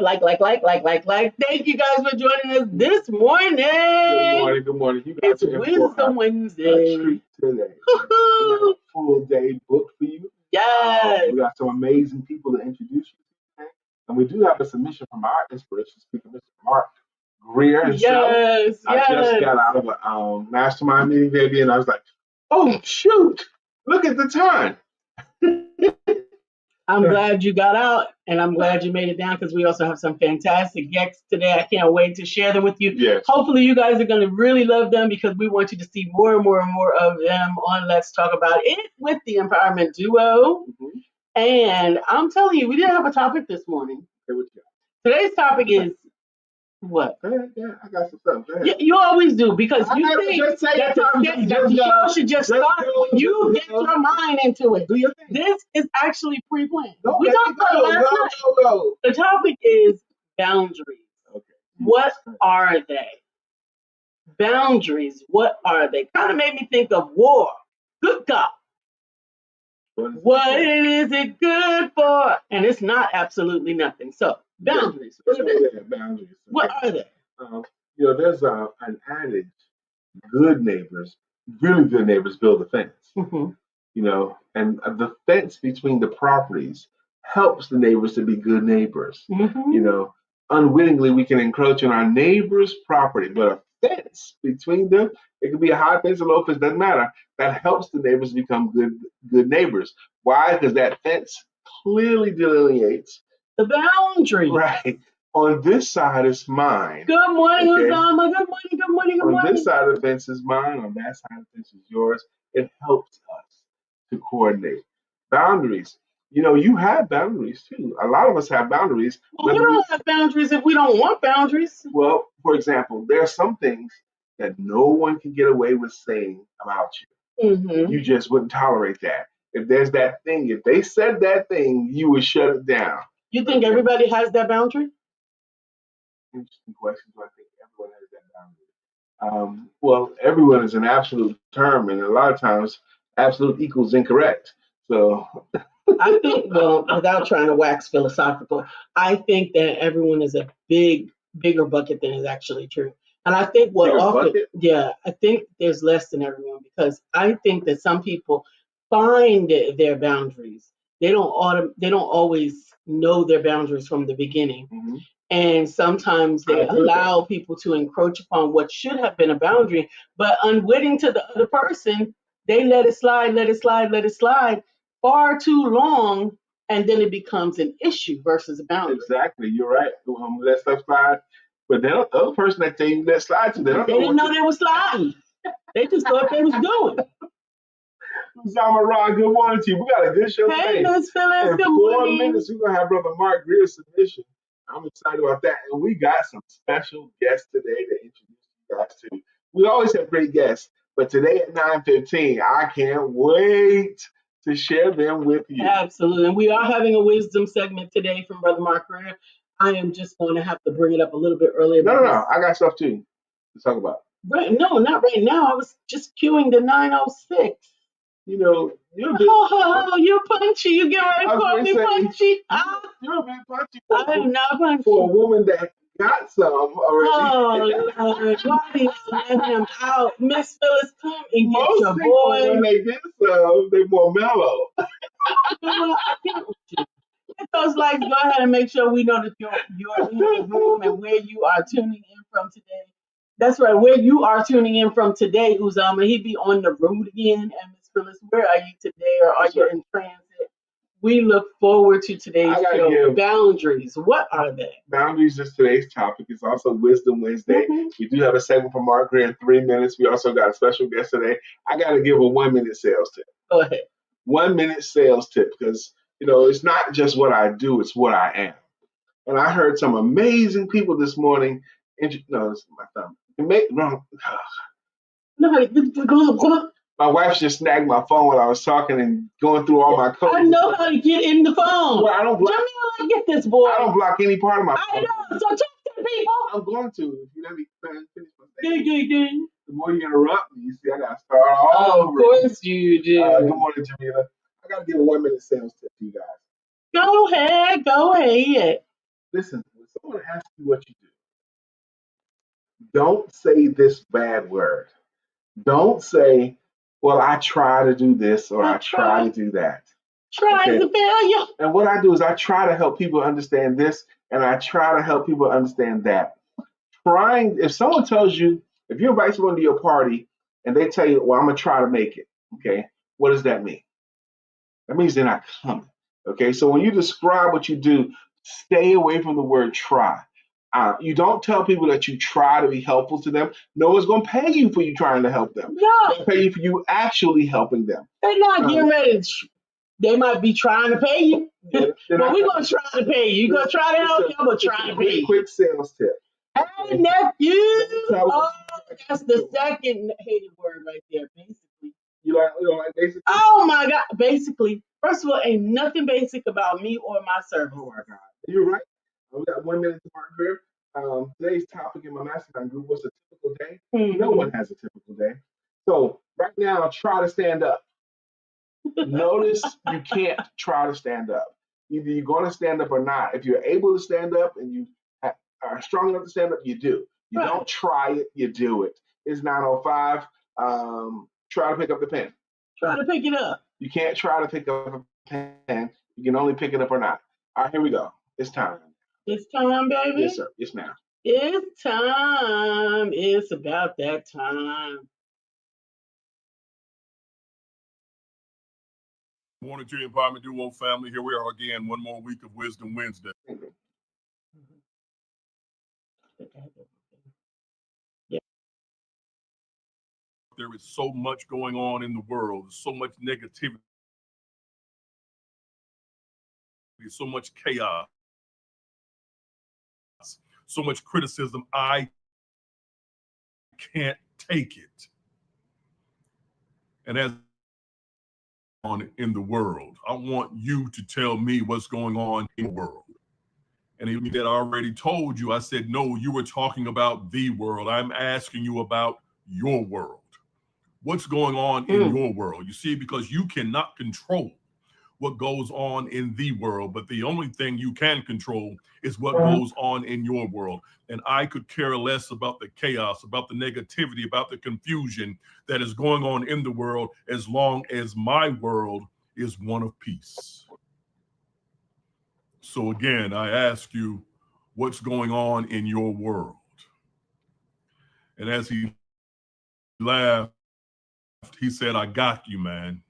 like. Thank you guys for joining us this morning. Good morning. You guys It's Wisdom Wednesday. A treat today. We have a full day booked for you. Yes. We got some amazing people to introduce you to today. And we do have a submission from our inspiration speaker, Mr. Mark Greer himself. Yes. I just got out of a mastermind meeting, baby, and I was like, oh, shoot, look at the time. I'm glad you got out, and I'm glad you made it down because we also have some fantastic guests today. I can't wait to share them with you. Yes. Hopefully, you guys are going to really love them because we want you to see more and more and more of them on Let's Talk About It with the Empowerment Duo. Mm-hmm. And I'm telling you, we didn't have a topic this morning. Okay, what you Today's topic is what? Go ahead. I got some stuff. Go ahead. You always do because you think that the show should just start when you get your mind into it. Do your thing. This is actually pre-planned. No, We talked about it last night. Go. The topic is boundaries. Okay. What are they? Boundaries, what are they? Kind of made me think of war. Good God. What is it good for? And it's not absolutely nothing. So, boundaries. What are they? Boundaries. What are they? There's an adage: good neighbors, really good neighbors, build a fence. Mm-hmm. And the fence between the properties helps the neighbors to be good neighbors. Mm-hmm. Unwittingly we can encroach on our neighbor's property, but a fence between them, it could be a high fence or low fence, doesn't matter. That helps the neighbors become good neighbors. Why? Because that fence clearly delineates the boundary. Right. On this side is mine. Good morning, Osama. Good morning. On this side of the fence is mine. On that side of the fence is yours. It helps us to coordinate. Boundaries. You have boundaries too. A lot of us have boundaries. Well, we don't have boundaries if we don't want boundaries. Well, for example, there are some things that no one can get away with saying about you. Mm-hmm. You just wouldn't tolerate that. If there's that thing, if they said that thing, you would shut it down. You think everybody has that boundary? Interesting question. Do I think everyone has that boundary? Well, everyone is an absolute term, and a lot of times, absolute equals incorrect. So, I think, without trying to wax philosophical, I think that everyone is a bigger bucket than is actually true. And I think I think there's less than everyone because I think that some people find their boundaries. They don't always know their boundaries from the beginning. Mm-hmm. And sometimes they allow people to encroach upon what should have been a boundary, but unwitting to the other person, they let it slide far too long, and then it becomes an issue versus a boundary. Exactly, you're right. Let stuff slide, but the other person that tell you let slide to, they didn't know they were sliding. They just thought they was doing. Zama Ron, good morning to you. We got a good show today. Hey, Miss Phyllis, good In 4 morning. minutes, we're gonna have Brother Mark Greer's submission. I'm excited about that. And we got some special guests today to introduce you guys to. We always have great guests, but today at 9:15, I can't wait to share them with you. Absolutely. And we are having a wisdom segment today from Brother Mark Greer. I am just going to have to bring it up a little bit earlier. No. I got stuff too to talk about. Right. No, not right now. I was just queuing the 9:06. You're you're punchy. You get ready to call me punchy. You're a bit punchy. I am not punchy. For a woman that got some already. Oh, Lord. Why do you let him out? Miss Phyllis, come and get your boy. When they get some, they're more mellow. I can't with you. Hit those likes. Go ahead and make sure we know that you're in the room and where you are tuning in from today. That's right. Where you are tuning in from today, Uzama. He be on the road again. And Miss Phyllis, where are you today, or are you in transit? We look forward to today's show. Boundaries. What are they? Boundaries is today's topic. It's also Wisdom Wednesday. Mm-hmm. We do have a segment from Mark Greer in 3 minutes. We also got a special guest today. I got to give a 1-minute sales tip. Go ahead. 1-minute sales tip, because it's not just what I do; it's what I am. And I heard some amazing people this morning. No, it's my thumb. My wife just snagged my phone while I was talking and going through all my codes. I know how to get in the phone. Well, I don't block. Jamila, get this boy. I don't block any part of my phone. I know. So talk to the people. I'm going to. If you let me finish my statement. The more you interrupt me, you see, I got to start all over. Of course you do. Good morning, Jamila. I got to give a 1-minute sales tip to you guys. Go ahead. Listen, someone asks you what you do, don't say this bad word. Don't say, well, I try to do this or I try to do that. Try is a failure. And what I do is I try to help people understand this and I try to help people understand that. If someone tells you, if you invite someone to your party and they tell you, well, I'm going to try to make it, okay, what does that mean? That means they're not coming. Okay, so when you describe what you do, stay away from the word try. You don't tell people that you try to be helpful to them. No one's going to pay you for you trying to help them. No. They'll pay you for you actually helping them. They're not getting ready to. They might be trying to pay you. But we're going to try to pay you. You're going to try to help them, but try to pay you. Quick sales tip. Hey, nephew. Oh, that's the second hated word right there, basically. You don't like basically? Oh, my God. Basically. First of all, ain't nothing basic about me or my service. Oh, my God. You're right. We got 1 minute to mark here. Today's topic in my mastermind group was a typical day. Mm-hmm. No one has a typical day. So right now, try to stand up. Notice you can't try to stand up. Either you're going to stand up or not. If you're able to stand up and you are strong enough to stand up, you do. You don't try it, you do it. It's 9:05. Try to pick up the pen. Try to pick it up. You can't try to pick up a pen. You can only pick it up or not. All right, here we go. It's time. It's time, baby. Yes, sir. Yes, ma'am. It's time. It's about that time. Morning to the Empowerment Duo family. Here we are again, one more week of Wisdom Wednesday. Yeah. There is so much going on in the world, so much negativity, so much chaos, so much criticism. I can't take it. And as on in the world, I want you to tell me what's going on in the world. And even that I already told you, I said, no, you were talking about the world. I'm asking you about your world. What's going on in your world? You see, because you cannot control what goes on in the world, but the only thing you can control is what goes on in your world. And I could care less about the chaos, about the negativity, about the confusion that is going on in the world, as long as my world is one of peace. So again, I ask you, what's going on in your world? And as he laughed, he said, I got you, man.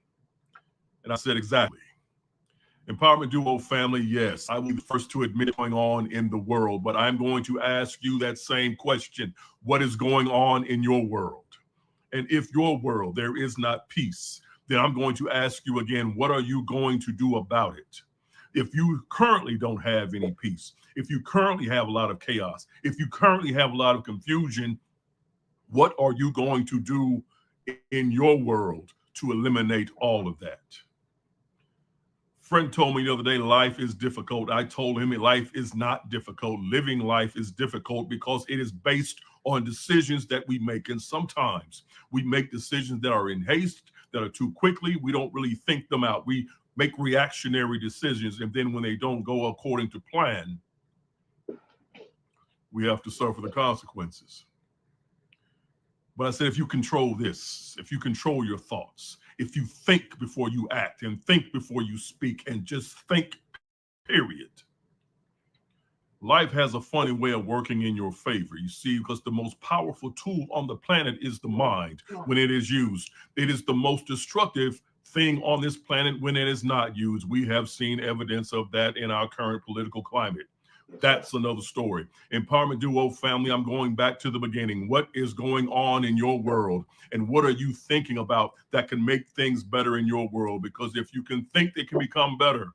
And I said, exactly. Empowerment Duo family, yes, I will be the first to admit what's going on in the world, but I'm going to ask you that same question. What is going on in your world? And if your world, there is not peace, then I'm going to ask you again, what are you going to do about it? If you currently don't have any peace, if you currently have a lot of chaos, if you currently have a lot of confusion, what are you going to do in your world to eliminate all of that? Friend told me the other day, life is difficult. I told him life is not difficult. Living life is difficult because it is based on decisions that we make. And sometimes we make decisions that are in haste, that are too quickly. We don't really think them out. We make reactionary decisions. And then when they don't go according to plan, we have to suffer the consequences. But I said, if you control this, if you control your thoughts, if you think before you act and think before you speak and just think, period. Life has a funny way of working in your favor, you see, because the most powerful tool on the planet is the mind when it is used. It is the most destructive thing on this planet when it is not used. We have seen evidence of that in our current political climate. That's another story. Empowerment Duo family, I'm going back to the beginning. What is going on in your world? And what are you thinking about that can make things better in your world? Because if you can think they can become better,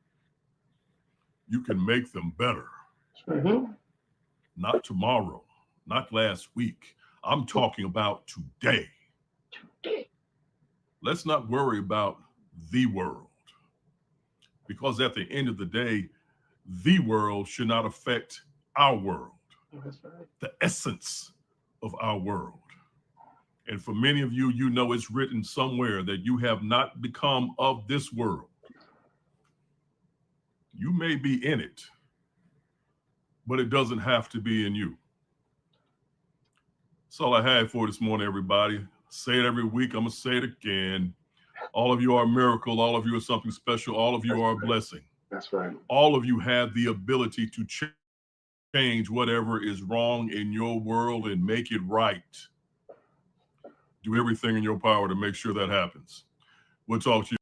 you can make them better. Not tomorrow, not last week. I'm talking about today. Let's not worry about the world. Because at the end of the day, the world should not affect our world, the essence of our world. And for many of you, you know it's written somewhere that you have not become of this world. You may be in it, but it doesn't have to be in you. That's all I had for this morning, everybody. Say it every week. I'm going to say it again. All of you are a miracle. All of you are something special. All of you are a blessing. That's right. All of you have the ability to change whatever is wrong in your world and make it right. Do everything in your power to make sure that happens. We'll talk to you.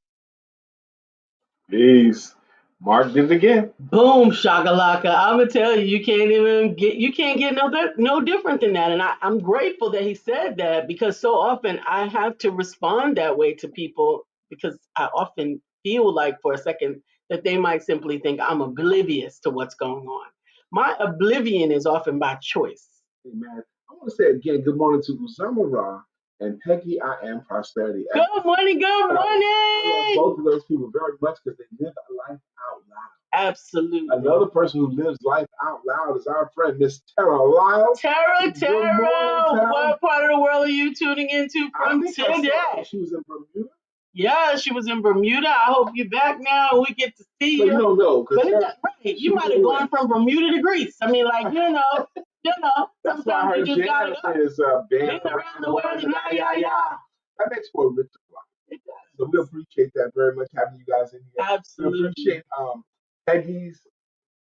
Peace. Mark did it again. Boom, shakalaka. I'm gonna tell you, you can't get no different than that. And I'm grateful that he said that, because so often I have to respond that way to people, because I often feel like for a second that they might simply think I'm oblivious to what's going on. My oblivion is often by choice. Amen. I want to say again, good morning to Uzama Ra and Peggy. I am Prosperity. Good morning, good morning. I love both of those people very much because they live life out loud. Absolutely. Another person who lives life out loud is our friend, Miss Tara Lyles. Tara, Good morning, Tara. what part of the world are you tuning into from today? She was in Bermuda. Yeah, she was in Bermuda. I hope you're back now and we get to see you. You don't know. Right. You might have gone from Bermuda to Greece. I mean, like, you know. That's why her jam is been around the world. That makes for a rich life. It does. So we appreciate that very much, having you guys in here. Absolutely. We appreciate Peggy's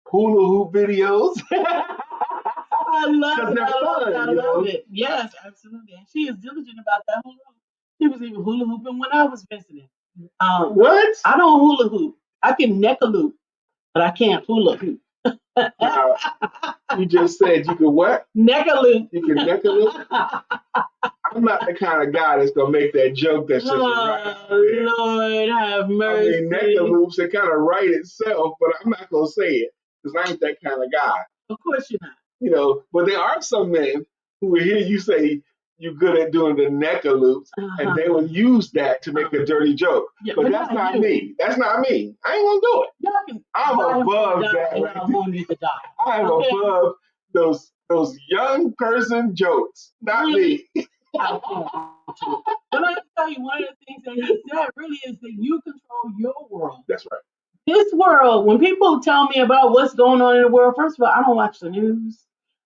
hula hoop videos. I love it. Yes, absolutely. And she is diligent about that hula hoop. She was even hula hooping when I was visiting. What? I don't hula hoop. I can neck a loop, but I can't hula hoop. You just said you could what? Neck a loop. You can neck a loop? I'm not the kind of guy that's gonna make that joke. That's just right. Lord have mercy. I mean, neck a loops, it kind of right itself, but I'm not gonna say it because I ain't that kind of guy. Of course you're not. You know, but there are some men who will hear you say you're good at doing the neck a loops, and they will use that to make a dirty joke. Yeah, but that's not me. That's not me. I ain't gonna do it. I'm above that. Right? I am above those young person jokes. Not me. But let me tell you, one of the things that he said really is that you control your world. That's right. This world, when people tell me about what's going on in the world, first of all, I don't watch the news.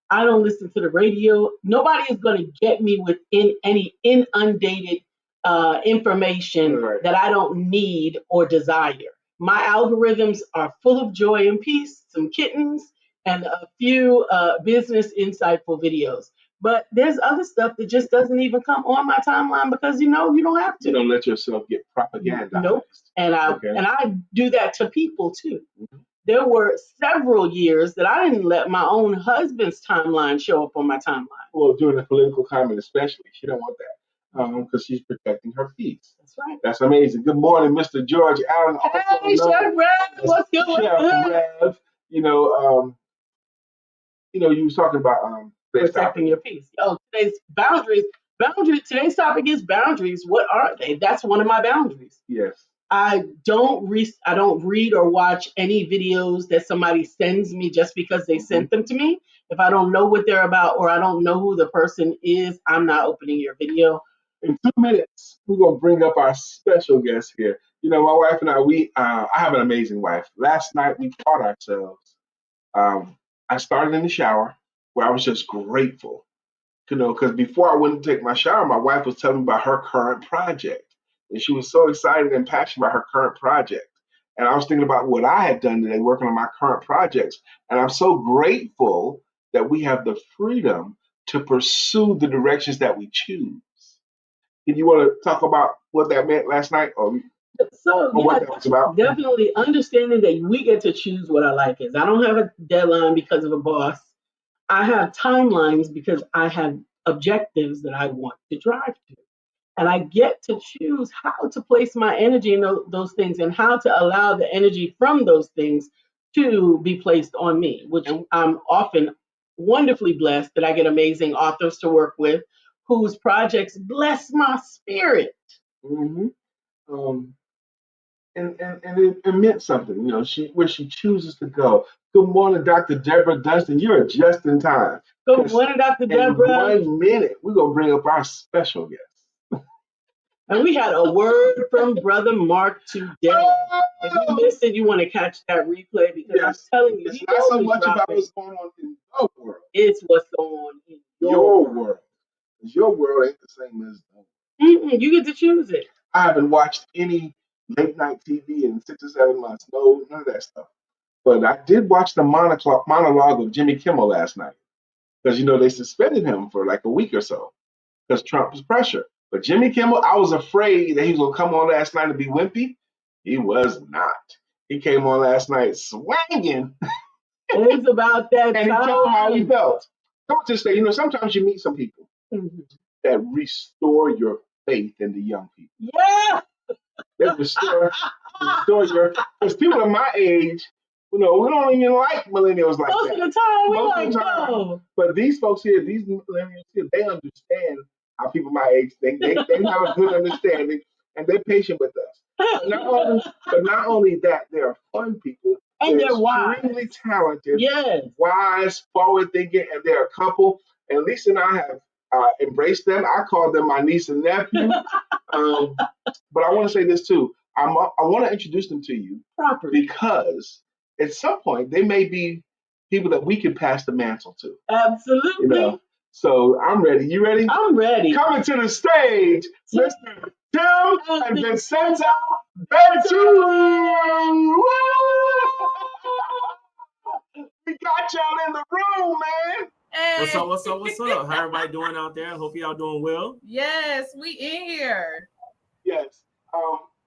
I don't listen to the radio. Nobody is going to get me with any inundated information that I don't need or desire. My algorithms are full of joy and peace, some kittens, and a few business insightful videos. But there's other stuff that just doesn't even come on my timeline because you don't have to. You don't let yourself get propagandized. Nope. And I do that to people too. Mm-hmm. There were several years that I didn't let my own husband's timeline show up on my timeline. Well, during the political climate especially, she don't want that because she's protecting her peace. That's right. That's amazing. Good morning, Mr. George Allen. Hey, Chef Rev, what's good? Chef Rev, you was talking about protecting your peace. Oh, today's boundaries. Today's topic is boundaries. What are they? That's one of my boundaries. Yes. I don't read or watch any videos that somebody sends me just because they sent them to me. If I don't know what they're about or I don't know who the person is, I'm not opening your video. In 2 minutes, we're gonna bring up our special guest here. You know, my wife and I have an amazing wife. Last night we caught ourselves. I started in the shower where I was just grateful, because before I went to take my shower, my wife was telling me about her current project. And she was so excited and passionate about her current project. And I was thinking about what I had done today, working on my current projects. And I'm so grateful that we have the freedom to pursue the directions that we choose. Did you want to talk about what that meant last night? What that was about? Definitely understanding that we get to choose what our life is. I don't have a deadline because of a boss. I have timelines because I have objectives that I want to drive to. And I get to choose how to place my energy in those things and how to allow the energy from those things to be placed on me, which I'm often wonderfully blessed that I get amazing authors to work with whose projects bless my spirit. Mm-hmm. And it meant something, where she chooses to go. Good morning, Dr. Deborah Dunstan. You're just in time. Good morning, Dr. Deborah. In 1 minute, we're going to bring up our special guest. And we had a word from Brother Mark today. If you missed it, you want to catch that replay because I'm telling you, it's not so much about what's going on in your world. It's what's going on in your world. Because your world ain't the same as you get to choose it. I haven't watched any late night TV in 6 or 7 months. No, none of that stuff. But I did watch the monologue of Jimmy Kimmel last night because they suspended him for like a week or so because Trump's pressure. But Jimmy Kimmel, I was afraid that he was gonna come on last night and be wimpy. He was not. He came on last night swinging. It's about that and time. he told how he felt. Don't just say, sometimes you meet some people that restore your faith in the young people. Yeah. They restore your, because people of my age, we don't even like millennials like Most that. Most of the time, we like, no. But these folks here, these millennials here, they understand how people my age think. They have a good understanding, and they're patient with us. But not only that, they are fun people. And they're extremely talented, yes, wise, forward thinking, and they're a couple. And Lisa and I have embraced them. I call them my niece and nephew. But I want to say this too. I want to introduce them to you properly because at some point they may be people that we can pass the mantle to. Absolutely. So I'm ready. You ready? I'm ready. Coming to the stage, Mr. Tim and Vincenzo Bentu. We got y'all in the room, man. Hey. What's up? How everybody doing out there? Hope y'all doing well. Yes, we in here. Yes.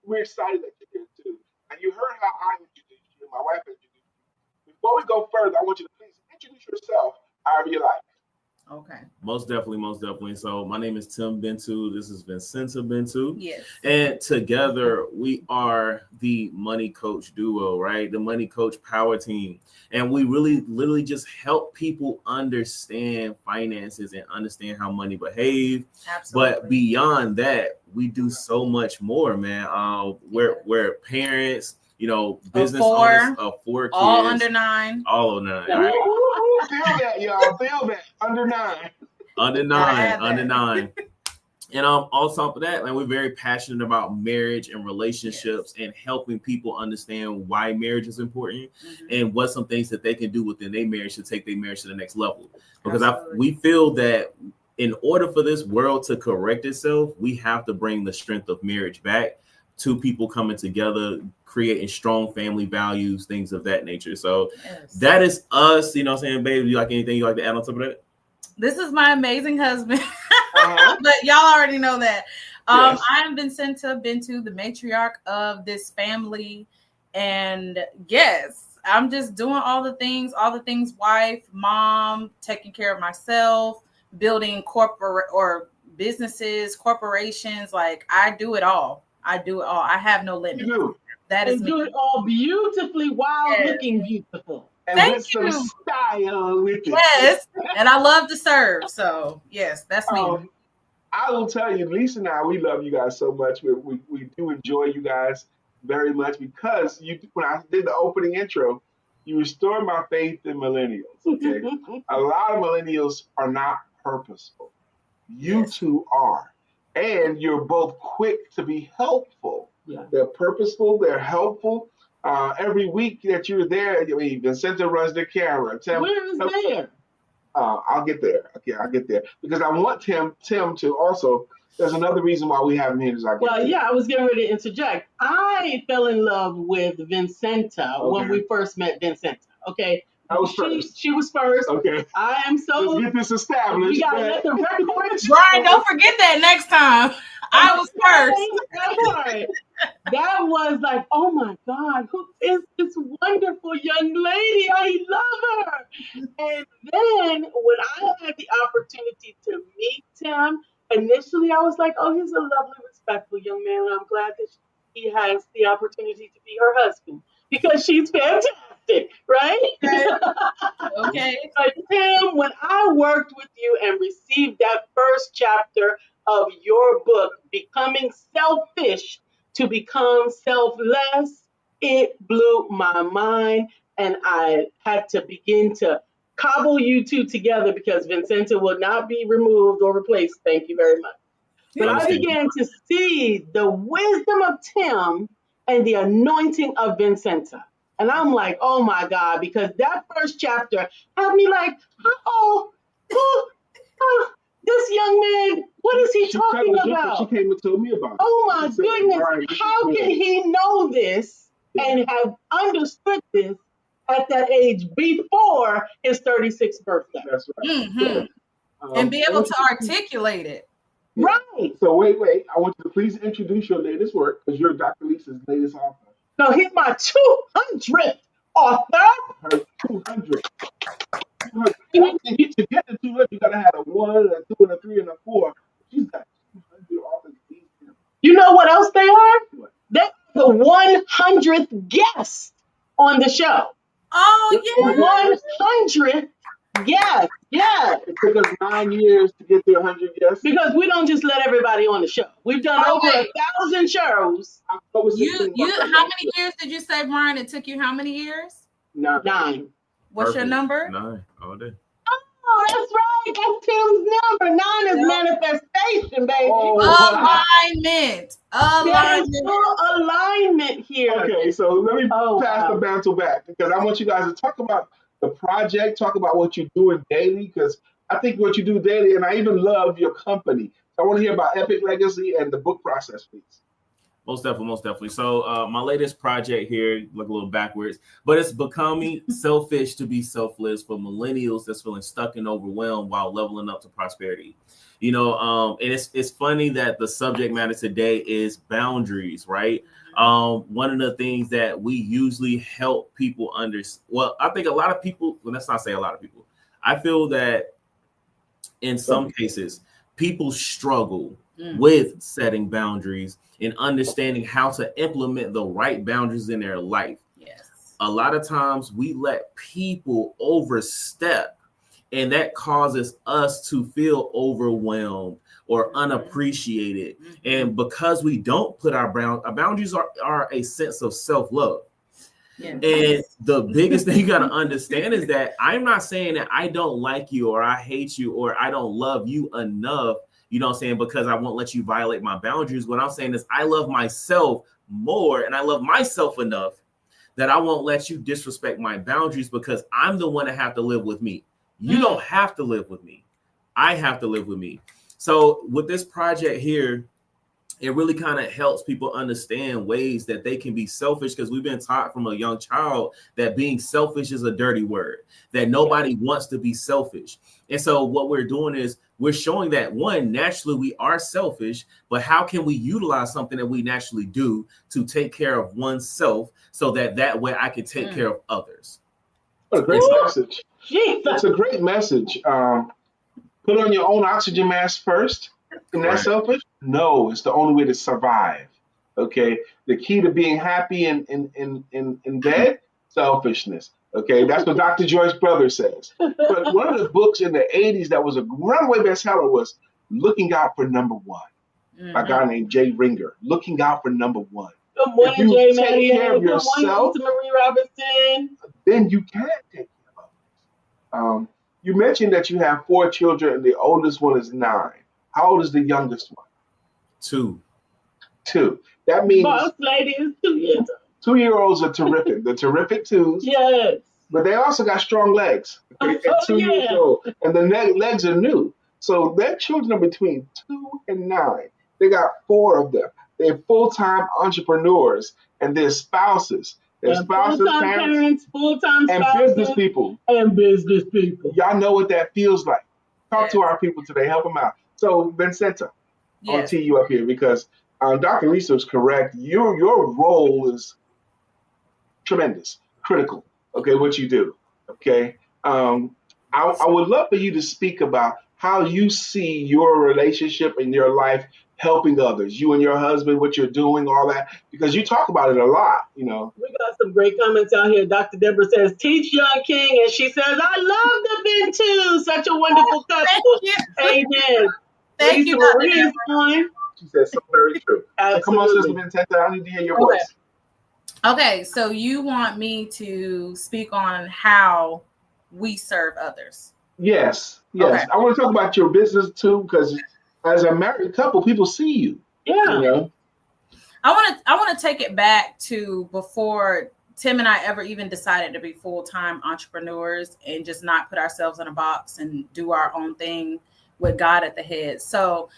We're excited that you're here too. And you heard how I introduced you, my wife introduced you. Before we go further, I want you to please introduce yourself however you like. Okay. Most definitely. So my name is Tim Bentu. This is Vincenzo Bentu. Yes. And together we are the Money Coach duo, right? The Money Coach power team. And we really literally just help people understand finances and understand how money behave. Absolutely. But beyond that, we do so much more, man. We're parents, business owners of 4 kids. All under 9. All under 9. Right? Feel that, y'all. Feel that. Under 9. Under 9. And on top of that, man, we're very passionate about marriage and relationships and helping people understand why marriage is important and what some things that they can do within their marriage to take their marriage to the next level. Because we feel that in order for this world to correct itself, we have to bring the strength of marriage back. 2 people coming together, creating strong family values, things of that nature. So that is us. You know what I'm saying, babe? You like anything you like to add on top of that? This is my amazing husband. But y'all already know that. Yes. I'm Vincenzo Bentu, the matriarch of this family. And yes, I'm just doing all the things, wife, mom, taking care of myself, building corporate or businesses, corporations. Like I do it all. I have no limit. That is me. Do it all beautifully while looking beautiful. And Thank with you. some style with it. Yes. And I love to serve. So yes, that's me. I will tell you, Lisa and I, we love you guys so much. We do enjoy you guys very much because when I did the opening intro, you restored my faith in millennials. Okay. A lot of millennials are not purposeful. You two are. And you're both quick to be helpful. Yeah. They're purposeful. They're helpful. Every week that you're there, Vincenzo runs the camera. Where is there? I'll get there. Okay, I'll get there. Because I want Tim to also, there's another reason why we have him here. I was getting ready to interject. I fell in love with Vincenzo when we first met Vincenzo. Okay. She was first. Okay. I am so. Let's get this established. We gotta let the record show. Brian, don't forget that next time. I was first. That was like, oh my God, who is this wonderful young lady? I love her. And then when I had the opportunity to meet him, initially I was like, oh, he's a lovely, respectful young man. And I'm glad that he has the opportunity to be her husband because she's fantastic, right? Okay. But Tim, when I worked with you and received that first chapter of your book, Becoming Selfish to Become Selfless, it blew my mind. And I had to begin to cobble you two together because Vincenzo will not be removed or replaced. Thank you very much. But I began to see the wisdom of Tim and the anointing of Vincenta. And I'm like, oh my God, because that first chapter had me like, this young man, what is he talking about? She came and told me about it. Oh my goodness, how can he know this and have understood this at that age before his 36th birthday? That's right. Mm-hmm. And be able to articulate it. Right. So wait. I want you to please introduce your latest work because you're DrLisa's latest author. No, he's my 200th author. Her 200. To get to 200, you gotta have a 1, a 2, and a 3, and a 4. She's got 200 authors. You know what else they are? What? They're the 100th guest on the show. Oh yeah. 100th. Yes. It took us 9 years to get to 100 guests. Because we don't just let everybody on the show. We've done over 1,000 shows. How many years did you say, Brian? It took you how many years? 9. What's your number? 9 all day. Oh, that's right. That's Tim's number. 9 is manifestation, baby. Alignment. There's full alignment here. Okay, so let me pass the mantle back because I want you guys to talk about the project, talk about what you're doing daily, because I think what you do daily, and I even love your company. I want to hear about Epic Legacy and the book process, please. Most definitely. So my latest project here, look a little backwards, but it's becoming selfish to be selfless for millennials that's feeling stuck and overwhelmed while leveling up to prosperity. You know, and it's funny that the subject matter today is boundaries, right? One of the things that we usually help people understand. Well, I think a lot of people, well, let's not say a lot of people. I feel that in some cases, people struggle with setting boundaries and understanding how to implement the right boundaries in their life. Yes. A lot of times we let people overstep, and that causes us to feel overwhelmed or unappreciated. And because we don't put our boundaries are a sense of self-love. Yes. And the biggest thing you got to understand is that I'm not saying that I don't like you or I hate you or I don't love you enough, you know what I'm saying, because I won't let you violate my boundaries. What I'm saying is I love myself more and I love myself enough that I won't let you disrespect my boundaries because I'm the one that have to live with me. You don't have to live with me. I have to live with me. So with this project here, it really kind of helps people understand ways that they can be selfish because we've been taught from a young child that being selfish is a dirty word, that nobody wants to be selfish. And so what we're doing is we're showing that, one, naturally we are selfish, but how can we utilize something that we naturally do to take care of oneself so that way I can take care of others? What a great message. It's a great message. Put on your own oxygen mask first. Isn't that selfish? No, it's the only way to survive. Okay. The key to being happy in bed, selfishness. Okay. That's what Dr. Joyce Brother says. But one of the books in the 80s that was a runaway bestseller was Looking Out for Number One by a guy named Jay Ringer. Looking Out for Number One. Good morning, if you take care of yourself, Marie Robinson, then you can take care of others. You mentioned that you have 4 children and the oldest one is 9. How old is the youngest one? 2. That means boss lady is 2 years old. 2-year-olds are terrific. They're terrific 2s. Yes. But they also got strong legs. Okay, at 2 years old. And the legs are new. So their children are between 2 and 9. They got 4 of them. They're full-time entrepreneurs and they're spouses. They're spouses, parents, full-time and spouses, business people. Y'all know what that feels like. Talk to our people today. Help them out. So, Vincenta, I'll tee you up here because Dr. Lisa is correct. Your role is tremendous, critical. Okay, what you do. Okay, I would love for you to speak about how you see your relationship in your life helping others. You and your husband, what you're doing, all that, because you talk about it a lot. You know, we got some great comments out here. Dr. Deborah says, "Teach young king," and she says, "I love the Bentu. Such a wonderful couple." Amen. Thank you, Dr. Deborah. She says so very true. So come on, Sister Vincenta, I need to hear your voice. Okay, so you want me to speak on how we serve others? Yes. Okay. I want to talk about your business too, because as a married couple, people see you. Yeah. You know? I want to take it back to before Tim and I ever even decided to be full-time entrepreneurs and just not put ourselves in a box and do our own thing with God at the head. So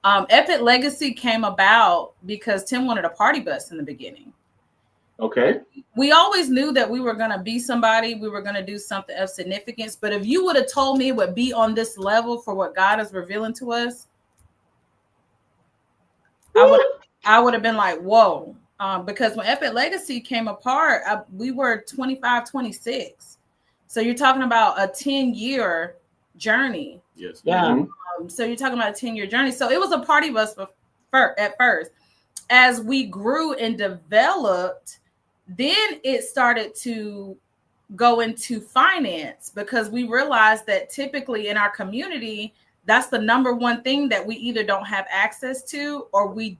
Epic Legacy came about because Tim wanted a party bus in the beginning. Okay. We always knew that we were going to be somebody, we were going to do something of significance. But if you would have told me it would be on this level for what God is revealing to us, I would have been like, whoa. Because when Epic Legacy came apart, we were 25, 26. So you're talking about a 10-year journey. Yes. Yeah. So you're talking about a 10-year journey. So it was a party bus at first. As we grew and developed, then it started to go into finance, because we realized that typically in our community, that's the number one thing that we either don't have access to, or we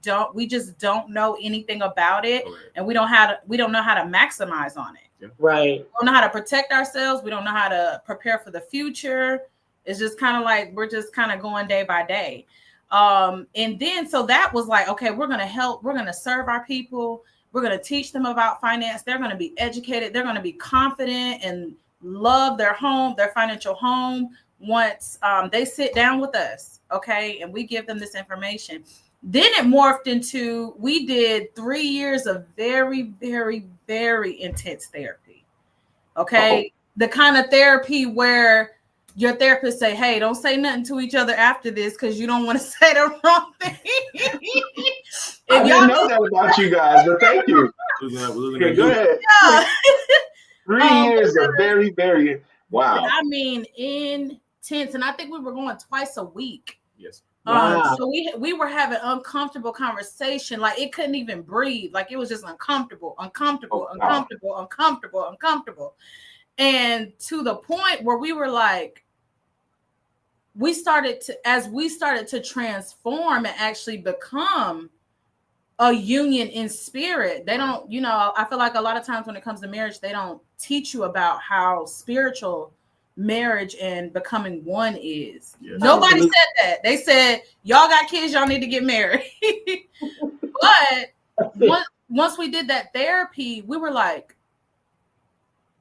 just don't know anything about it. Okay. And we don't know how to maximize on it. Yeah. Right. We don't know how to protect ourselves. We don't know how to prepare for the future. It's just kind of like, we're just kind of going day by day. And then, so that was like, okay, we're going to serve our people. We're going to teach them about finance. They're going to be educated. They're going to be confident and love their home, their financial home, once they sit down with us, okay, and we give them this information. Then it morphed into, we did 3 years of very, very, very intense therapy, okay? The kind of therapy where your therapist say, hey, don't say nothing to each other after this because you don't want to say the wrong thing. I didn't know that about you guys, but thank you. Okay, go ahead. Yeah. 3 years of very, very, wow. I mean, intense. And I think we were going twice a week. Yes. Wow. So we were having uncomfortable conversation. Like, it couldn't even breathe. Like, it was just uncomfortable. And to the point where we were like, as we started to transform and actually become a union in spirit. They don't, I feel like a lot of times when it comes to marriage, they don't teach you about how spiritual marriage and becoming one is. Yes. Nobody said that. They said, y'all got kids, y'all need to get married. But once we did that therapy, we were like,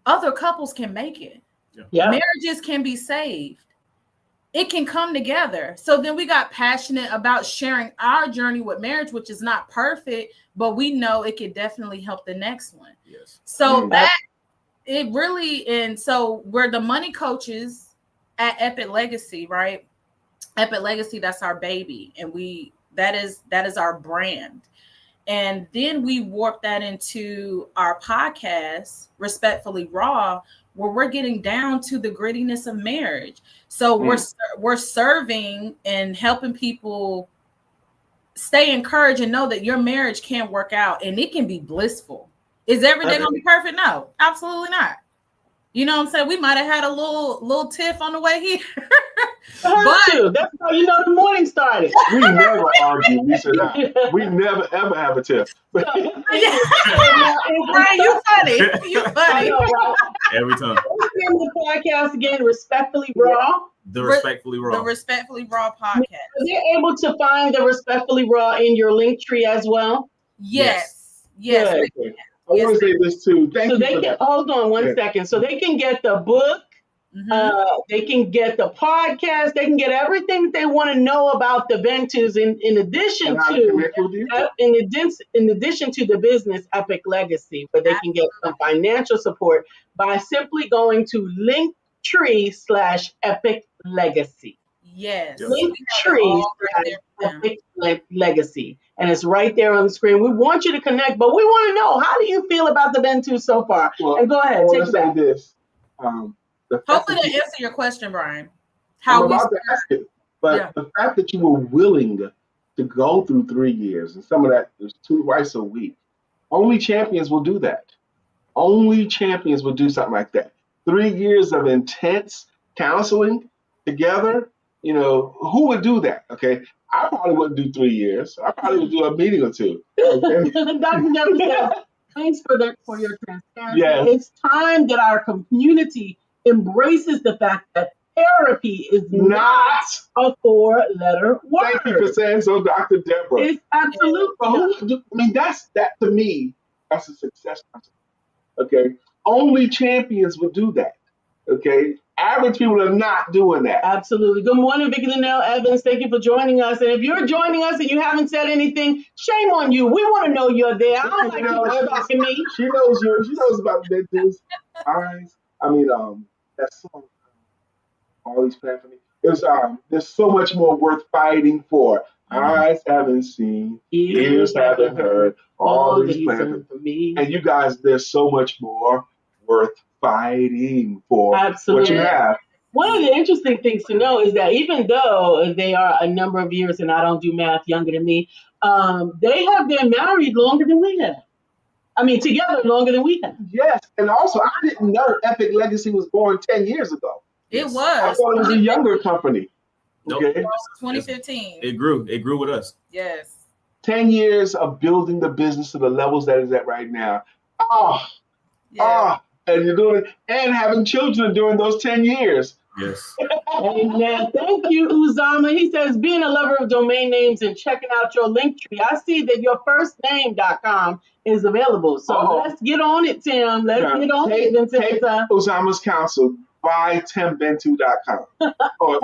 other couples can make it. Yeah. Marriages can be saved. It can come together. So then we got passionate about sharing our journey with marriage, which is not perfect, but we know it could definitely help the next one. Yes. So so we're the money coaches at Epic Legacy, right? Epic Legacy, that's our baby. And that is our brand. And then we warp that into our podcast, Respectfully Raw, where we're getting down to the grittiness of marriage. So we're serving and helping people stay encouraged and know that your marriage can work out and it can be blissful. Is every day gonna be perfect? No, absolutely not. You know what I'm saying? We might have had a little tiff on the way here. But that's how you know the morning started. We never argue, Lisa and I. We never ever have a tiff. Brian, you funny. You funny. Every time. What's the name of the podcast again? Respectfully Raw. The Respectfully Raw. The Respectfully Raw podcast. Are you able to find the Respectfully Raw in your link tree as well? Yes. I want to say this too. Thank you for that. Hold on one second. So they can get the book. They can get the podcast. They can get everything they want to know about the Bentus in addition to the business Epic Legacy, where they can get some financial support by simply going to Linktree/Epic Legacy. Yes. Linktree/Epic Legacy. And it's right there on the screen. We want you to connect, but we want to know, how do you feel about the Bentus so far? Well, and go ahead. I want to say this. Hopefully to answer your question, Brian. I'm about to ask it, but the fact that you were willing to go through 3 years, and some of that is twice a week, only champions will do that. Only champions will do something like that. 3 years of intense counseling together, who would do that? Okay, I probably wouldn't do 3 years. I probably would do a meeting or two. Okay? Thanks for your transparency. Yes. It's time that our community embraces the fact that therapy is not a 4-letter word. Thank you for saying so, Dr. Deborah. It's absolutely not. I mean, that to me, that's a success concept. Okay, only champions would do that. Okay, average people are not doing that. Absolutely. Good morning, Vicky Linnell Evans. Thank you for joining us. And if you're joining us and you haven't said anything, shame on you. We want to know you're there. I don't like you stalking me. She knows you. She knows about Bentu's eyes. I mean, that song, all these plans for me. There's so much more worth fighting for. Eyes haven't seen, ears haven't heard, all these plans for me. And you guys, there's so much more worth fighting for. Absolutely. What you have. One of the interesting things to know is that even though they are a number of years, and I don't do math, younger than me, they have been married longer than we have. I mean, together longer than we have. Yes, and also I didn't know Epic Legacy was born 10 years ago. It was. I thought it was a younger company. Nope. Okay. 2015. It grew with us. Yes. 10 years of building the business to the levels that it's at right now. And you're doing it and having children during those 10 years. Yes. Amen. Thank you, Uzama. He says, being a lover of domain names and checking out your link tree, I see that your firstname.com is available. So let's get on it, Tim. Let's get on it. Take Uzama's counsel. Buy timbentu.com. Or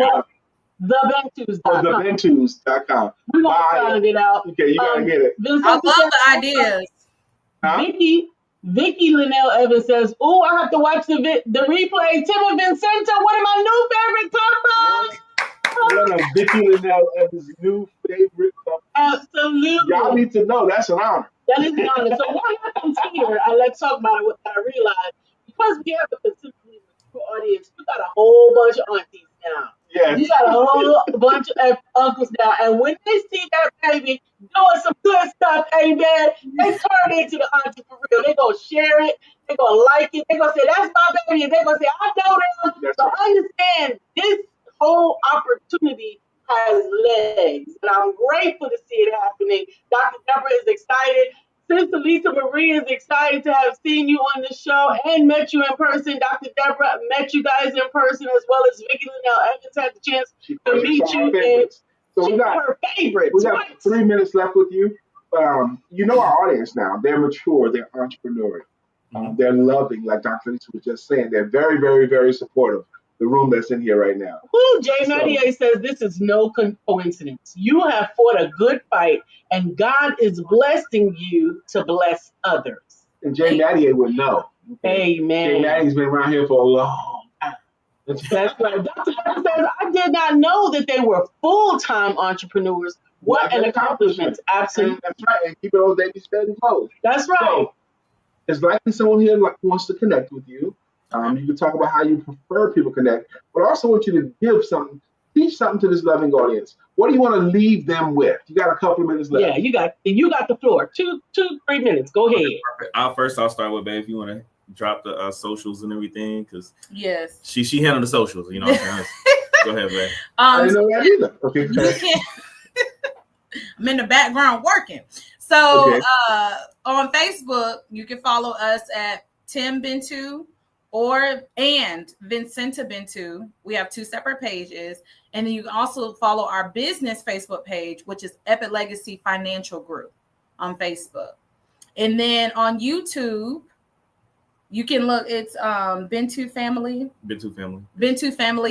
TheBentus.com. TheBentus.com. We're going to try to get out. Okay, you got to get it. I love the ideas. Vicky Linnell Evans says, "Oh, I have to watch the replay. Tim and Vincenta, one of my new favorite couples." One of Vicky Linnell Evans' new favorite couples. Absolutely. Y'all need to know that's an honor. That is an honor. So what happens here? Let's talk about it. What I realized, because we have a consistently mature audience, we got a whole bunch of aunties now. Yes. You got a whole bunch of uncles now, and when they see that baby doing some good stuff, amen, they turn into the auntie for real. They're going to share it. They're going to like it. They're going to say, that's my baby. And they're going to say, I know them. That's so right. understand, this whole opportunity has legs, and I'm grateful to see it happening. Dr. Deborah is excited. Sister Lisa Marie is excited to have seen you on the show and met you in person. Dr. Deborah met you guys in person, as well as Vicky Linnell Evans had the chance to meet you. And so we got her favorites. We got 3 minutes left with you. You know our audience now. They're mature. They're entrepreneurial. They're loving, like Dr. Lisa was just saying. They're very, very, very supportive. The room that's in here right now. Ooh, Jay Mattier says this is no coincidence. You have fought a good fight, and God is blessing you to bless others. And Jay Mattier would know. Okay? Amen. Jay Mattier's been around here for a long time. That's right. Dr. Deborah says, I did not know that they were full-time entrepreneurs. What an accomplishment. Absolutely. That's right. And keep those babies fed and clothed. That's right. So, there's likely someone here wants to connect with you. You can talk about how you prefer people connect, but I also want you to give something, teach something to this loving audience. What do you want to leave them with? You got a couple of minutes left. Yeah, you got the floor. 3 minutes. Go ahead. I'll start with babe. If you want to drop the socials and everything, because yes, she handled the socials. You know what I'm saying? Go ahead, babe. I didn't know that either. Okay. I'm in the background working. So on Facebook, you can follow us at Tim Bentu and Vincenta Bentu. We have 2 separate pages. And then you can also follow our business Facebook page, which is Epic Legacy Financial Group on Facebook. And then on YouTube, you can look, it's Bentu Family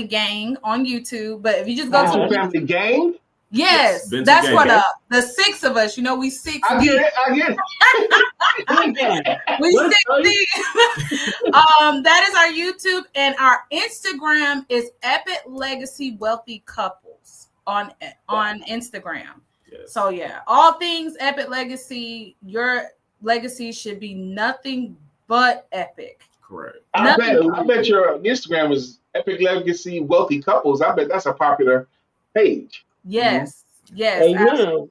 Gang on YouTube. But if you just go to Bentu Family Gang? Yes, Bentu that's gang. what the 6 of us, we 6. I get it. We 6 deep. That is our YouTube, and our Instagram is Epic Legacy Wealthy Couples on Instagram. Yes. So yeah, all things Epic Legacy. Your legacy should be nothing but epic. Correct. I bet your Instagram is Epic Legacy Wealthy Couples. I bet that's a popular page. Yes. Yes. Amen.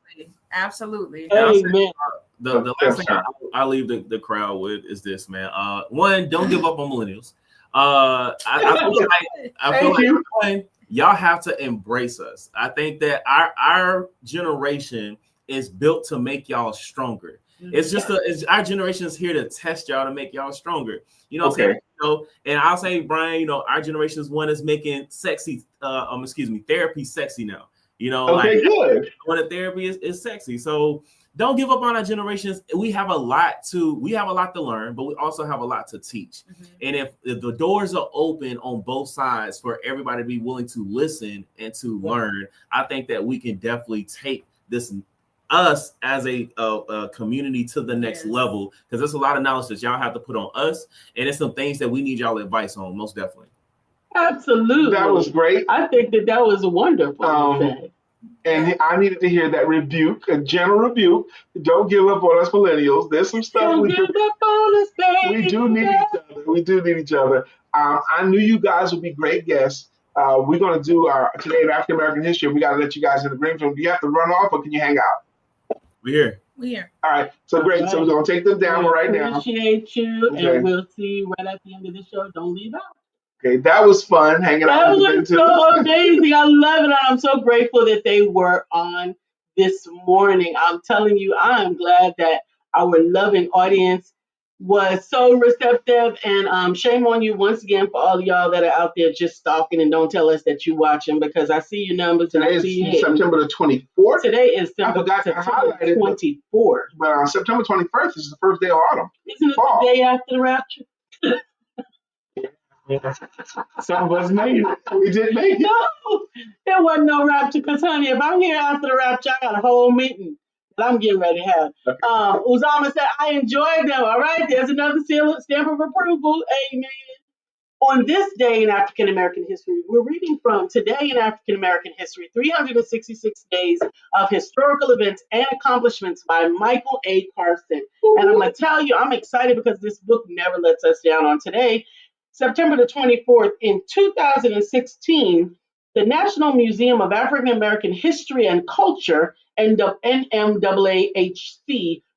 Absolutely. Amen. The last thing I leave the crowd with is this, man. One, don't give up on millennials. I feel like y'all have to embrace us. I think that our generation is built to make y'all stronger. It's just our generation is here to test y'all to make y'all stronger. You know what Okay. I'm saying? And I'll say, Brian, our generation's one is making therapy sexy now. Okay, good. Going to therapy is sexy. So don't give up on our generations. We have a lot to learn, but we also have a lot to teach. And if the doors are open on both sides for everybody to be willing to listen and to learn, I think that we can definitely take us as a community to the next level, because there's a lot of knowledge that y'all have to put on us, and it's some things that we need y'all advice on, most definitely. Absolutely. That was great. I think that was wonderful. And I needed to hear that rebuke, a gentle rebuke. Don't give up on us millennials. There's some stuff Don't give up on us, baby. We do need each other. I knew you guys would be great guests. We're going to do today in African American history. We got to let you guys in the green room. Do you have to run off, or can you hang out? We're here. All right. So great. Right. So we're going to take them down right now. Appreciate you, and we'll see you right at the end of the show. Don't leave out. Okay, that was fun hanging out with Bentu. That was so amazing. I love it. I'm so grateful that they were on this morning. I'm telling you, I am glad that our loving audience was so receptive. And shame on you once again for all of y'all that are out there just stalking and don't tell us that you're watching, because I see your numbers and I see you. September the 24th. Today is September 24th. But on September 21st is the first day of autumn. Isn't it the day after the rapture? Some of us made it. We did make it. No, there wasn't no rapture, because, honey, if I'm here after the rapture, I got a whole meeting that I'm getting ready to have. Okay. Uzama said, I enjoyed them. All right, there's another stamp of approval. Amen. On this day in African American history, we're reading from Today in African American History, 366 Days of Historical Events and Accomplishments by Michael A. Carson. And I'm going to tell you, I'm excited because this book never lets us down. On today, September the 24th, in 2016, the National Museum of African American History and Culture, NMAAHC,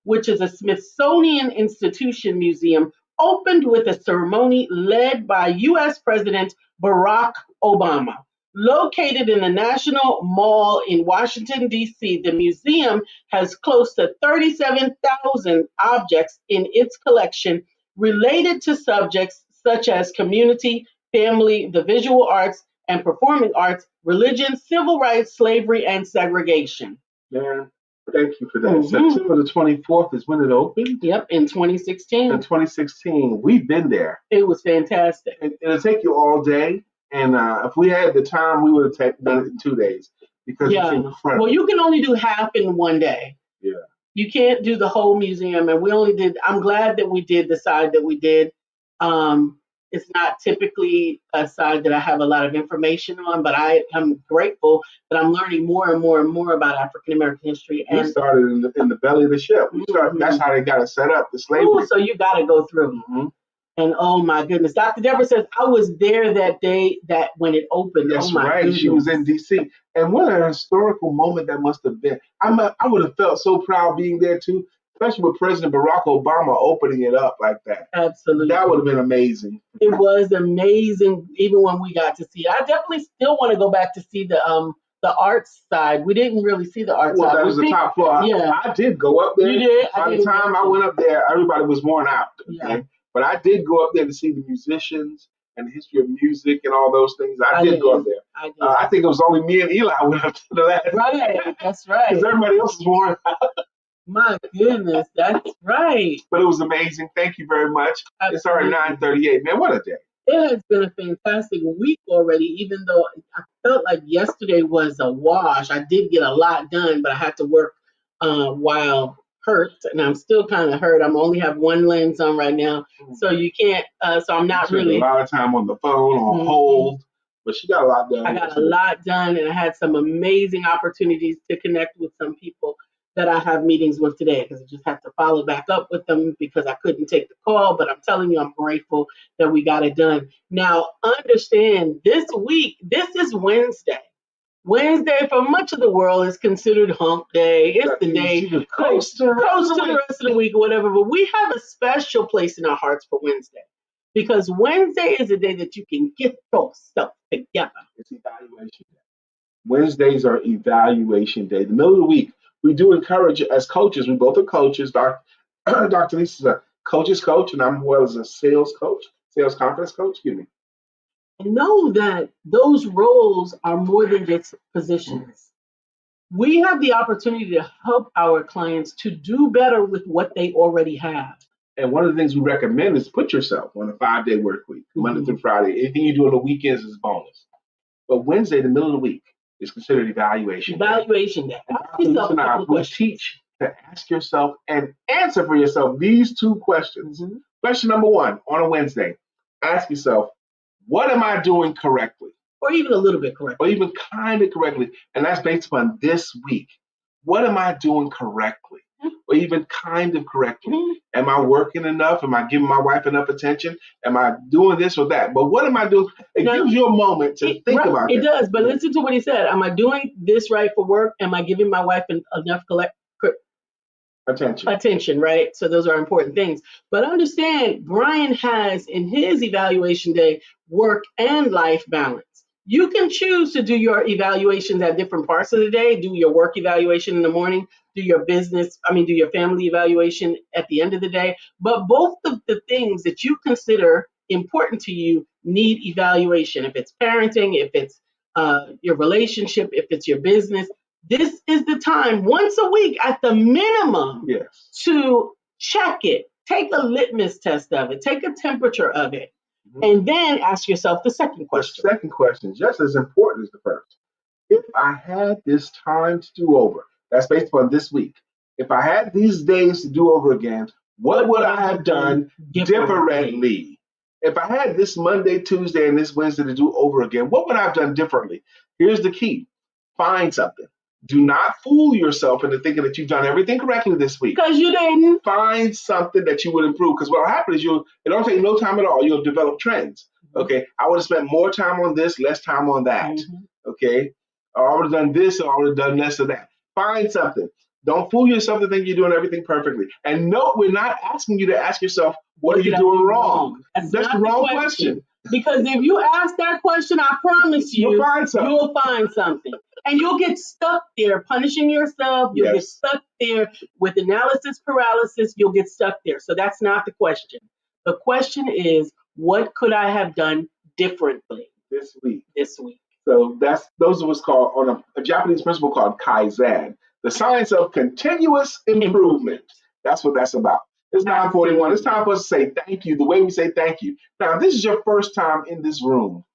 which is a Smithsonian Institution museum, opened with a ceremony led by U.S. President Barack Obama. Located in the National Mall in Washington, D.C., the museum has close to 37,000 objects in its collection related to subjects such as community, family, the visual arts and performing arts, religion, civil rights, slavery, and segregation. Man, thank you for that. September the 24th is when it opened? Yep, in 2016. In 2016. We've been there. It was fantastic. It'll take you all day. And if we had the time, we would have done it in 2 days, because it's incredible. Well, you can only do half in one day. Yeah. You can't do the whole museum. And we only did, I'm glad that we did the side that we did. It's not typically a side that I have a lot of information on, but I am grateful that I'm learning more and more and more about African American history. And we started in the belly of the ship. That's how they got it set up, the slavery. So you got to go through. And oh my goodness, Dr. Deborah says, I was there that day that when it opened. That's right. She was in D.C. And what a historical moment that must have been. I would have felt so proud being there too, especially with President Barack Obama opening it up like that. Absolutely. That would have been amazing. It was amazing, even when we got to see it. I definitely still want to go back to see the arts side. We didn't really see the arts side. That was the top floor. Yeah. I did go up there. You did? By the time I went up there, everybody was worn out. Yeah. Okay? But I did go up there to see the musicians and the history of music and all those things. I did go up there. I think it was only me and Eli went up to the last. Right, that's right. Because everybody else was worn out. My goodness, that's right. But it was amazing. Thank you very much. Absolutely. It's already 9:38. Man, what a day. It has been a fantastic week already, even though I felt like yesterday was a wash. I did get a lot done, but I had to work while hurt, and I'm still kind of hurt. I only have one lens on right now, so you can't, so I'm not really. A lot of time on the phone, on hold, but she got a lot done. I got a lot done, and I had some amazing opportunities to connect with some people that I have meetings with today, because I just have to follow back up with them because I couldn't take the call. But I'm telling you, I'm grateful that we got it done. Now, understand, this week, this is Wednesday. Wednesday for much of the world is considered hump day. It's the day close to the rest of the week or whatever. But we have a special place in our hearts for Wednesday, because Wednesday is a day that you can get yourself together. It's evaluation day. Wednesdays are evaluation day. The middle of the week, we do encourage as coaches. We both are coaches. Dr. Lisa is a coach's coach, and I'm well as a sales coach, sales conference coach. Excuse me. Know that those roles are more than just positions. We have the opportunity to help our clients to do better with what they already have. And one of the things we recommend is put yourself on a 5-day work week, Monday through Friday. Anything you do on the weekends is bonus. But Wednesday, the middle of the week, is considered evaluation. Evaluation day. We teach to ask yourself and answer for yourself these two questions. Question number 1 on a Wednesday, ask yourself, what am I doing correctly? Or even a little bit correctly. Or even kind of correctly. And that's based upon this week. What am I doing correctly? Or even kind of correctly? Am I working enough? Am I giving my wife enough attention? Am I doing this or that? But what am I doing? It gives you a moment to think about it. It does, but listen to what he said. Am I doing this right for work? Am I giving my wife enough attention, right? So those are important things. But understand, Brian has in his evaluation day work and life balance. You can choose to do your evaluations at different parts of the day. Do your work evaluation in the morning. Do your family evaluation at the end of the day. But both of the things that you consider important to you need evaluation. If it's parenting, if it's your relationship, if it's your business, this is the time once a week at the minimum to check it. Take a litmus test of it. Take a temperature of it. And then ask yourself the second question. The second question, just as important as the first. If I had this time to do over, that's based upon this week. If I had these days to do over again, what would I have done differently? If I had this Monday, Tuesday, and this Wednesday to do over again, what would I have done differently? Here's the key. Find something. Do not fool yourself into thinking that you've done everything correctly this week. Because you didn't. Find something that you would improve. Because what will happen is it don't take no time at all. You'll develop trends. Okay. I would have spent more time on this, less time on that. Okay. Or I would have done this, or I would have done less of that. Find something. Don't fool yourself to think you're doing everything perfectly. And no, we're not asking you to ask yourself, what are you doing wrong? That's the wrong question. Because if you ask that question, I promise you, you'll find something. And you'll get stuck there punishing yourself. You'll get stuck there with analysis paralysis. You'll get stuck there. So that's not the question. The question is, what could I have done differently this week? So those are what's called, on a Japanese principle called Kaizen, the science of continuous improvement. That's what that's about. It's 9:41. It's time for us to say thank you the way we say thank you. Now, if this is your first time in this room,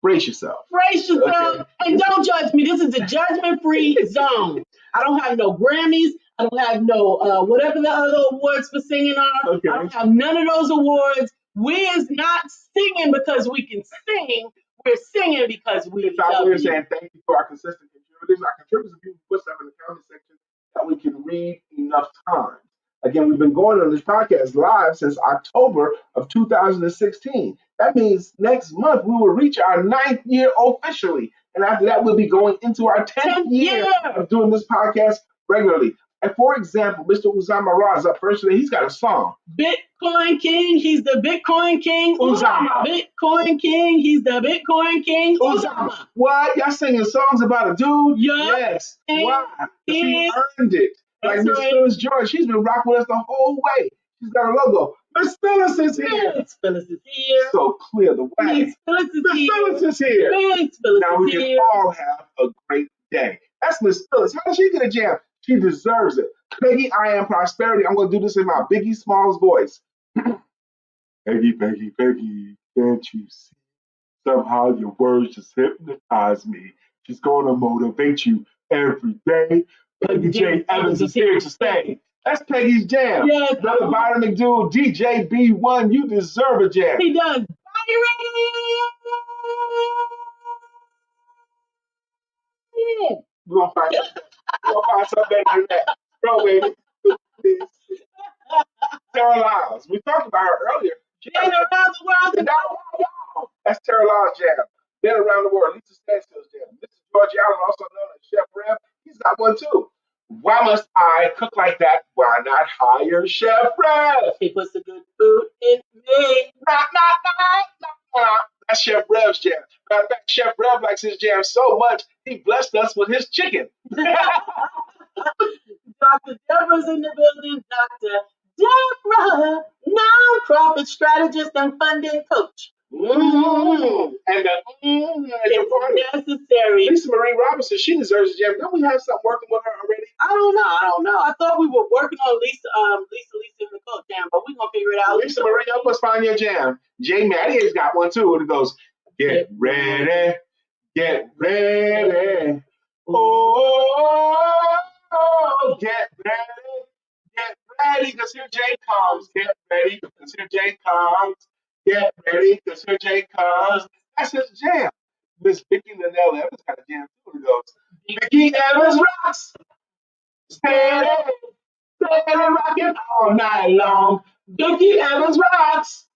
brace yourself. Okay. And don't judge me. This is a judgment-free zone. I don't have no Grammys. I don't have no whatever the other awards for singing are. Okay. I don't have none of those awards. We is not singing because we can sing. We're singing because we love you. Saying thank you for our consistent contributors. Our contributors, if you put stuff in the comment section that we can read enough times. Again, we've been going on this podcast live since October of 2016. That means next month we will reach our 9th year officially. And after that, we'll be going into our 10th year of doing this podcast regularly. And for example, Mr. Uzama Ra is up first today. He's got a song. Bitcoin King, he's the Bitcoin King. Uzama. Bitcoin King, he's the Bitcoin King. Uzama. What? Y'all singing songs about a dude? Yeah. Yes. Why? He earned it. Like Miss Phyllis George, she's been rocking with us the whole way. She's got a logo. Miss Phyllis is here. Miss Phyllis is here. So clear the way. Miss Phyllis is here. Miss Phyllis is here. Miss Phyllis now we can all have a great day. That's Miss Phyllis. How did she get a jam? She deserves it. Peggy, I am prosperity. I'm going to do this in my Biggie Smalls voice. Peggy, Peggy, Peggy, can't you see? Somehow your words just hypnotize me. She's going to motivate you every day. Peggy J. Evans is here to stay. That's Peggy's jam. Yes. Brother Byron McDougal, DJ B1, you deserve a jam. He does. We're going to find something better than that. Bro, baby. Tara Lyles. We talked about her earlier. Been around the world. That's Tara Lyles' jam. Been around the world. Lisa Stansfield's jam. This is George Allen, also known as Chef Rev. He's got one too. Why must I cook like that? Why not hire Chef Rev? He puts the good food in me. That's Chef Rev's jam. Matter of fact, Chef Rev likes his jam so much, he blessed us with his chicken. Dr. Deborah's in the building. Dr. Deborah, nonprofit strategist and funding coach. And it's necessary. Lisa Marie Robinson, she deserves a jam. Don't we have something working with her already? I don't know. I thought we were working on Lisa in the coach jam, but we're gonna figure it out. Lisa Marie, help us find your jam. Jay Maddie's got one too, and it goes, get ready, get ready. Oh, get ready, because here Jay comes. Get ready, because here Jay comes. Get ready, because here Jay comes. That's his jam. Miss Vicki Linnell Evans got a jam too. It goes, Vicki Evans rocks. Steady, rocking all night long. Vicki Evans rocks.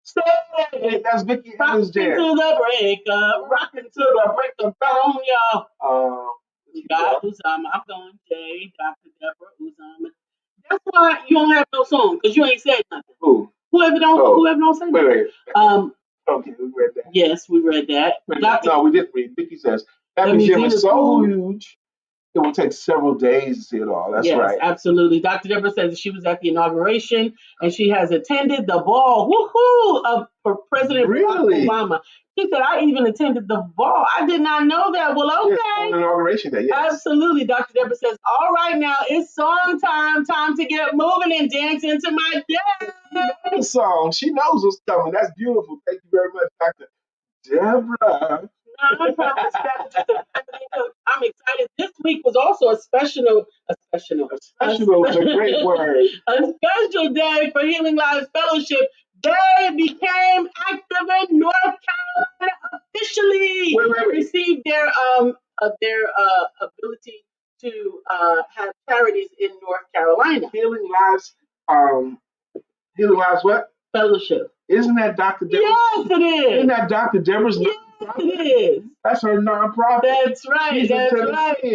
Steady. That's Vicki Evans jam. Rocking to the break up. Rocking to the break of dawn, y'all. God, Uzama. I'm going Jay, Dr. Deborah, Uzama. That's why you don't have no song, because you ain't said nothing. Who? Whoever don't say nothing. Wait. Okay, we read that. Yes, we read that. No, we didn't read. Vicki says that museum is so huge, it will take several days to see it all. That's right. Absolutely. Dr. Deborah says that she was at the inauguration and she has attended the ball, for President Barack Obama. She said, I even attended the ball. I did not know that. Well, okay. Yes, on inauguration day, yes. Absolutely. Dr. Deborah says, all right, now it's song time. Time to get moving and dance into my day. Song. She knows what's coming. That's beautiful. Thank you very much, Dr. Deborah. I'm excited. This week was also a special is a great word. A special day for Healing Lives Fellowship. They became active in North Carolina officially. They received their ability to have charities in North Carolina. Healing Lives what? Fellowship. Isn't that Dr. Deborah? Yes, it is. Isn't that Dr. Deborah's? Yes, it is. That's her nonprofit. That's right.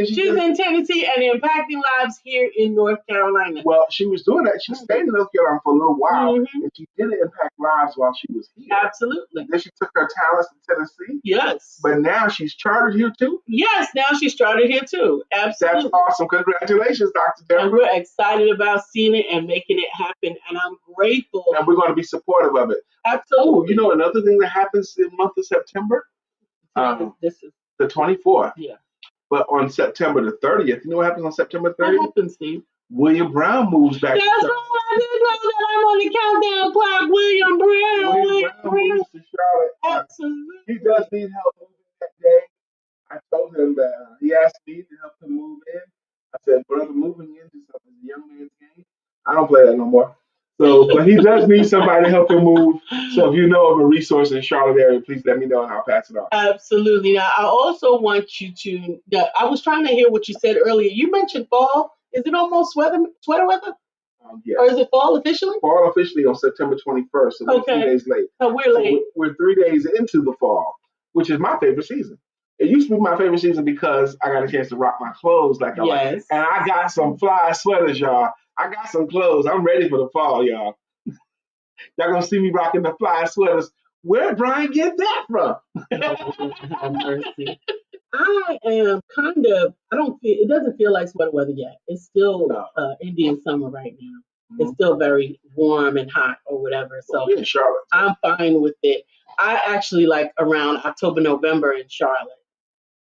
She's in Tennessee and impacting lives here in North Carolina. Well, she was doing that. She stayed in North Carolina for a little while, and she did impact lives while she was here. Absolutely. Then she took her talents to Tennessee. Yes. But now she's chartered here too. Yes, now she's chartered here too. Absolutely. That's awesome. Congratulations, Dr. Deborah. And we're excited about seeing it and making it happen, and I'm grateful. And we're going to be supportive of it. Absolutely. Oh, another thing that happens in the month of September? This is the 24th. Yeah. But on September the 30th, you know what happens on September 30th? What happens, Steve? William Brown moves back. That's right. I did know that. I'm on the countdown clock. William Brown moves to Charlotte. Absolutely. He does need help moving that day. I told him that he asked me to help him move in. I said, brother, moving into something is a young man's game. I don't play that no more. So, but he does need somebody to help him move. So if you know of a resource in Charlotte area, please let me know and I'll pass it on. Absolutely. Now, I also want you to, I was trying to hear what you said earlier. You mentioned fall. Is it almost sweater weather? Yes. Or is it fall officially? Fall officially on September 21st. So we're 3 days late. So we're late. So we're 3 days into the fall, which is my favorite season. It used to be my favorite season because I got a chance to rock my clothes like I like. And I got some fly sweaters, y'all. I got some clothes. I'm ready for the fall, y'all. Y'all gonna see me rocking the fly sweaters. Where'd Brian get that from? Have mercy. I am it doesn't feel like sweater weather yet. It's still Indian summer right now. It's still very warm and hot or whatever. So in Charlotte. I'm fine with it. I actually like around October, November in Charlotte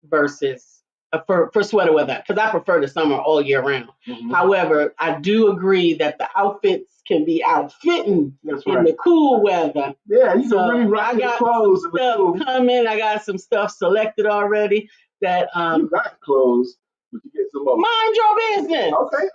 versus for sweater weather, because I prefer the summer all year round. However, I do agree that the outfits can be outfitting in the cool weather. Yeah, you can really rock your clothes. I got some stuff coming. I got some stuff selected already. That you got clothes, but you get some more. Mind your business. Okay.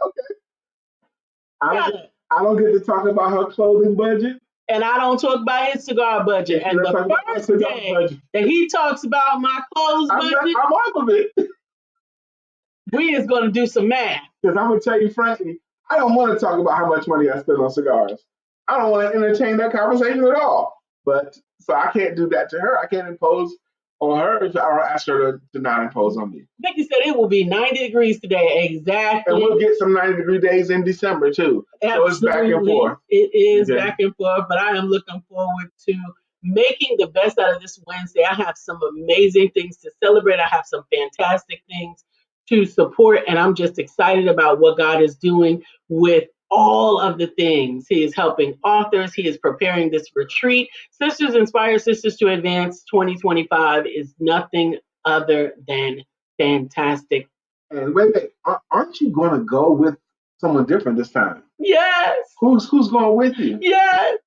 I don't get to talk about her clothing budget. And I don't talk about his cigar budget. And the first day that he talks about my clothes budget, I'm off of it. We is going to do some math. Because I'm going to tell you frankly, I don't want to talk about how much money I spend on cigars. I don't want to entertain that conversation at all. But so I can't do that to her. I can't impose on her or ask her to not impose on me. Vicki said it will be 90 degrees today. Exactly. And we'll get some 90-degree days in December too. Absolutely. So it's back and forth. It is back and forth, but I am looking forward to making the best out of this Wednesday. I have some amazing things to celebrate. I have some fantastic things to support. And I'm just excited about what God is doing with all of the things. He is helping authors. He is preparing this retreat. Sisters Inspire Sisters to Advance 2025 is nothing other than fantastic. And wait, aren't you going to go with someone different this time? Yes. Who's going with you? Yes.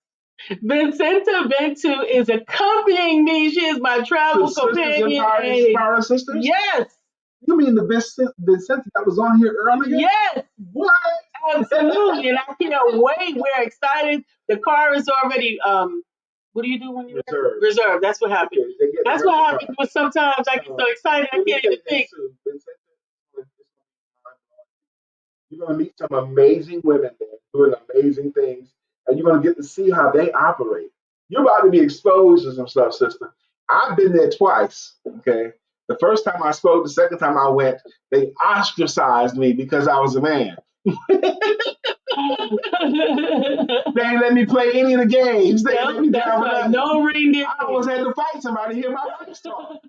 Vincenta Bentu is accompanying me. She is my travel companion. Inspire Sisters? Yes. You mean the Vincenta that was on here earlier? Yes. What? Absolutely. And I can't wait. We're excited. The car is already what do you do when you reserve? That's what happens. Okay, that's what happens. But sometimes I get so excited I can't even think. You're going to meet some amazing women there doing amazing things, and you're going to get to see how they operate. You're about to be exposed to some stuff, sister. I've been there twice, okay? The first time I spoke, the second time I went, they ostracized me because I was a man. They ain't let me play any of the games. They let me down with no reindeer. I almost had to fight somebody to hear my wife's talk.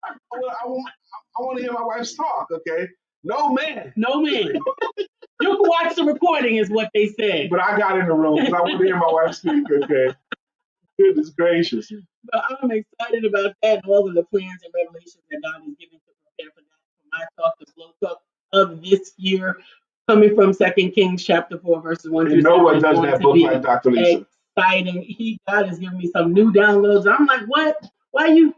I want to hear my wife's talk, okay? No man. No man. You can watch the recording, is what they said. But I got in the room because I want to hear my wife speak, okay? Goodness gracious. But I'm excited about that and all of the plans and revelations that God is giving to prepare for that. For my talk, the flow talk of this year, coming from 2 Kings chapter 4, verses 1 through 7. No one does that book like DrLisa. Exciting. God is giving me some new downloads. I'm like, what? Why you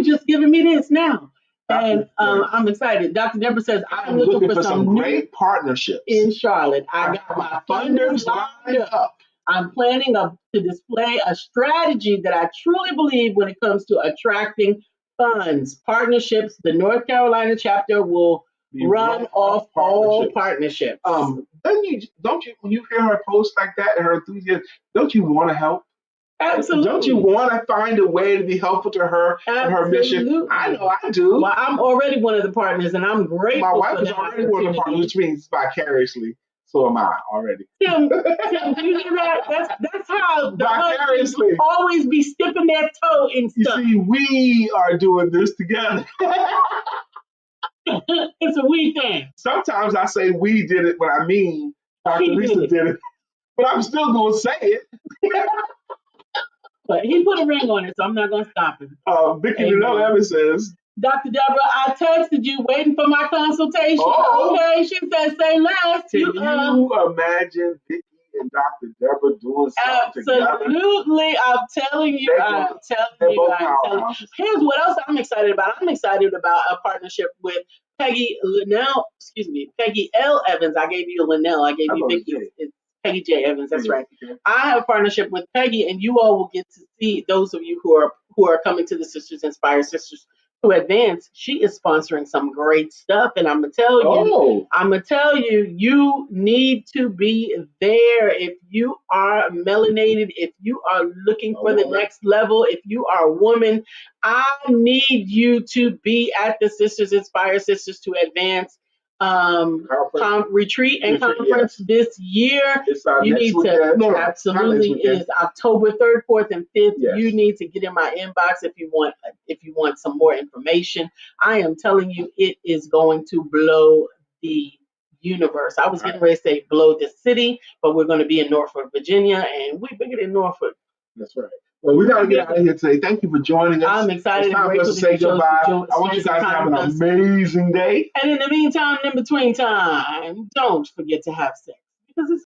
just giving me this now? And I'm excited. Dr. Deborah says, I'm looking for some great partnerships in Charlotte. I got my funders lined up. I'm planning to display a strategy that I truly believe when it comes to attracting funds, partnerships. The North Carolina chapter will run off all partnerships. Don't you, when you hear her post like that and her enthusiasm, don't you want to help? Absolutely. Don't you want to find a way to be helpful to her and her mission? I know I do. Well, I'm already one of the partners, and I'm grateful. My wife is already one of the partners, which means vicariously, so am I already. Tim, do you hear that? That's how the vicariously always be dipping their toe in stuff. You see, we are doing this together. It's a we thing. Sometimes I say we did it, but I mean DrLisa did it. But I'm still going to say it. But he put a ring on it, so I'm not going to stop him. Vicky Manell Evans says, Dr. Deborah, I texted you waiting for my consultation. Oh. Okay, she said, say less. Can you imagine Vicky and Dr. Deborah doing something together? Absolutely. I'm telling you. Here's what else I'm excited about. I'm excited about a partnership with Peggy L. Evans. I gave you Linnell. I gave you Vicky. It's Peggy J. Evans. That's right. Okay. I have a partnership with Peggy, and you all will get to see, those of you who are coming to the Sisters Inspire Sisters to Advance. She is sponsoring some great stuff, and I'm gonna tell you, you need to be there. If you are melanated, if you are looking for the next level, if you are a woman, I need you to be at the Sisters Inspire Sisters to Advance retreat and conference this year. You need to absolutely is October 3rd, 4th, and 5th. Yes. You need to get in my inbox if you want some more information. I am telling you, it is going to blow the universe. I was getting ready to say blow the city, but we're going to be in Norfolk, Virginia, and we're bigger than Norfolk. That's right. Well, we got to get out of here today. Thank you for joining us. I'm excited. It's time for us to say goodbye. I want you guys to have an amazing day. And in the meantime, in between time, don't forget to have sex because it's